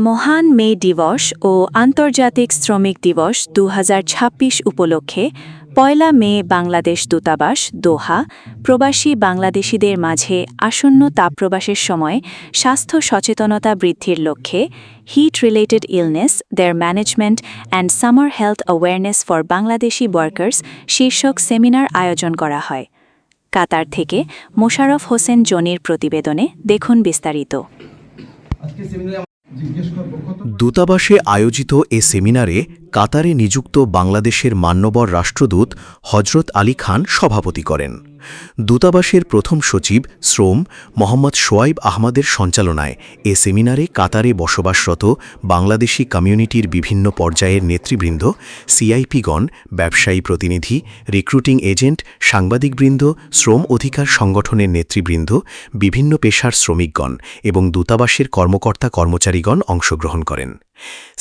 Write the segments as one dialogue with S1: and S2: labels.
S1: মহান মে দিবস ও আন্তর্জাতিক শ্রমিক দিবস ২০২৬ উপলক্ষে ১ মে বাংলাদেশ দূতাবাস দোহা প্রবাসী বাংলাদেশিদের মাঝে আসন্ন তাপপ্রবাসের সময় স্বাস্থ্য সচেতনতা বৃদ্ধির লক্ষ্যে heat related illness their management and summer health awareness for Bangladeshi workers শীর্ষক সেমিনার আয়োজন করা হয়। কাতার থেকে মোশাররফ হোসেন জনির প্রতিবেদনে দেখুন বিস্তারিত।
S2: দূতাবাসে আয়োজিত এ সেমিনারে কাতারে নিযুক্ত বাংলাদেশের মান্যবর রাষ্ট্রদূত হজরত আলী খান সভাপতি করেন। দূতাবাসের প্রথম সচিব শ্রম মোহাম্মদ শোয়াইব আহমদের সঞ্চালনায় এ সেমিনারে কাতারে বসবাসরত বাংলাদেশি কমিউনিটির বিভিন্ন পর্যায়ের নেতৃবৃন্দ, সিআইপিগণ, ব্যবসায়ী প্রতিনিধি, রিক্রুটিং এজেন্ট, সাংবাদিকবৃন্দ, শ্রম অধিকার সংগঠনের নেতৃবৃন্দ, বিভিন্ন পেশার শ্রমিকগণ এবং দূতাবাসের কর্মকর্তা কর্মচারীগণ অংশগ্রহণ করেন।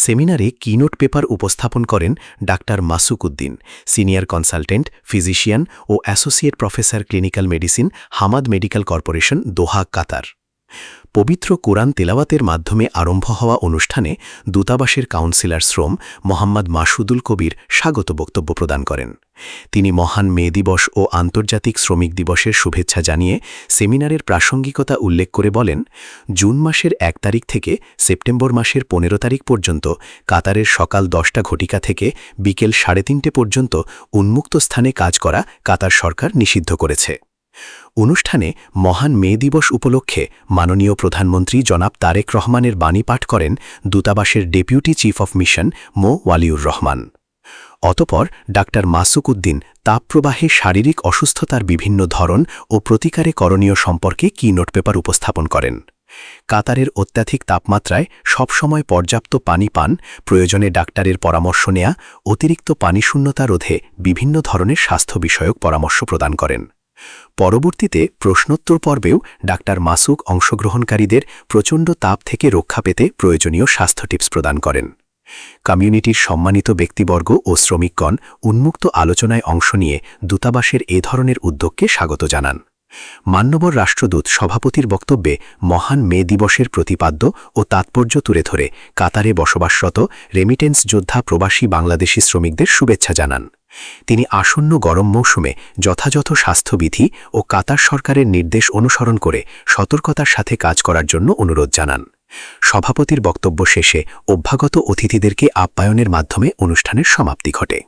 S2: সেমিনারে কিনোট পেপার উপস্থাপন করেন doctor Masuk Uddin, senior consultant, physician ও associate professor clinical medicine, Hamad medical corporation, Doha, Qatar. পবিত্র কোরআন তেলাওয়াতের মাধ্যমে আরম্ভ হওয়া অনুষ্ঠানে দূতাবাসের কাউন্সিলর শ্রম মোহাম্মদ মাসুদুল কবির স্বাগত বক্তব্য প্রদান করেন। তিনি মহান মে দিবস ও আন্তর্জাতিক শ্রমিক দিবসের শুভেচ্ছা জানিয়ে সেমিনারের প্রাসঙ্গিকতা উল্লেখ করে বলেন, জুন মাসের ১ তারিখ থেকে সেপ্টেম্বর মাসের ১৫ তারিখ পর্যন্ত কাতারের সকাল ১০টা ঘটিকা থেকে বিকেল ৩:৩০ পর্যন্ত উন্মুক্ত স্থানে কাজ করা কাতার সরকার নিষিদ্ধ করেছে। অনুষ্ঠানে মহান মে দিবস উপলক্ষে মাননীয় প্রধানমন্ত্রী জনাব তারেক রহমানের বাণী পাঠ করেন দূতাবাসের ডেপুটি চিফ অফ মিশন মো ওয়ালিউর রহমান। অতপর ডাক্তার মাসুক উদ্দিন তাপপ্রবাহে শারীরিক অসুস্থতার বিভিন্ন ধরন ও প্রতিকারে করণীয় সম্পর্কে কিনোট পেপার উপস্থাপন করেন। কাতারের অত্যাধিক তাপমাত্রায় সবসময় পর্যাপ্ত পানি পান, প্রয়োজনে ডাক্তারের পরামর্শ নেয়া, অতিরিক্ত পানিশূন্যতা রোধে বিভিন্ন ধরনের স্বাস্থ্য বিষয়ক পরামর্শ প্রদান করেন। পরবর্তীতে প্রশ্নোত্তর পর্বেও ডাক্তার মাসুক অংশগ্রহণকারীদের প্রচণ্ড তাপ থেকে রক্ষা পেতে প্রয়োজনীয় স্বাস্থ্য টিপস প্রদান করেন। কমিউনিটির সম্মানিত ব্যক্তিবর্গ ও শ্রমিকগণ উন্মুক্ত আলোচনায় অংশ নিয়ে দূতাবাসের এ ধরনের উদ্যোগকে স্বাগত জানান। মান্যবর রাষ্ট্রদূত সভাপতির বক্তব্যে মহান মে দিবসের প্রতিপাদ্য ও তাৎপর্য তুলে ধরে কাতারে বসবাসরত রেমিটেন্স যোদ্ধা প্রবাসী বাংলাদেশি শ্রমিকদের শুভেচ্ছা জানান। তিনি আসন্ন গরম মৌসুমে যথাযথ স্বাস্থ্যবিধি ও কাতার সরকারের নির্দেশ অনুসরণ করে সতর্কতার সাথে কাজ করার জন্য অনুরোধ জানান। সভাপতির বক্তব্য শেষে অভ্যাগত অতিথিদেরকে আপ্যায়নের মাধ্যমে অনুষ্ঠানের সমাপ্তি ঘটে।